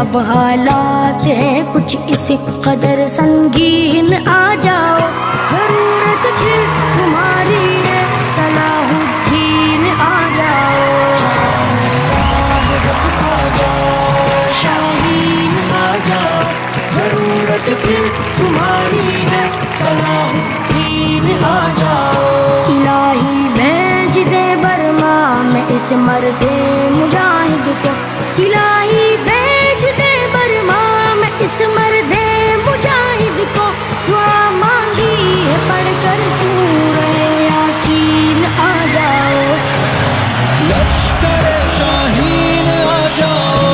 اب حالات ہیں کچھ اس قدر سنگین، آ جاؤ ضرورت پھر تمہاری ہے صلاح الدین، آ جاؤ شاہین آ جاؤ، ضرورت پھر تمہاری ہے صلاح الدین، آ جاؤ الہی بھیج دے برما میں اس مرد مجاہد کو، الہی بھیج دے برما میں اس مرد مجاہد کو، دعا مانگی ہے پڑھ کر سورہ یاسین، آ جاؤ لشکر شاہین آ جاؤ،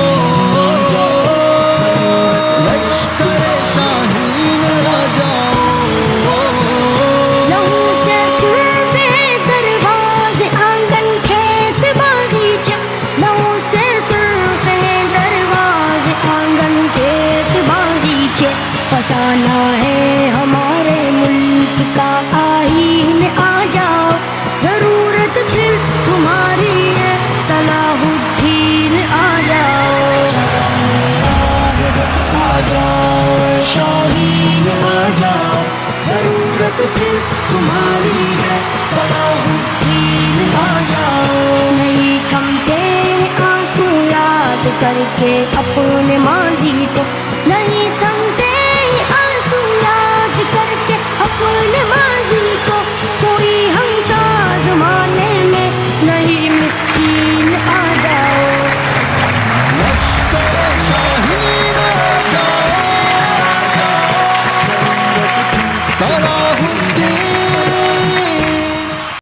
لشکر شاہین آ جاؤ، لہو سے سرخ دروازے آنگن کھیت باغیچے، لہو سے سرخ دروازے آنگن کھیت باغیچے، فسانہ ہے ہمارے ملک کا آئین، آ جاؤ ضرورت پھر تمہاری ہے صلاح الدین، آ جاؤ آ جاؤ شاہین آ جاؤ، ضرورت پھر تمہاری ہے صلاح الدین، آ جاؤ نہیں تھمتے آنسو یاد کر کے اپنے ماضی کو،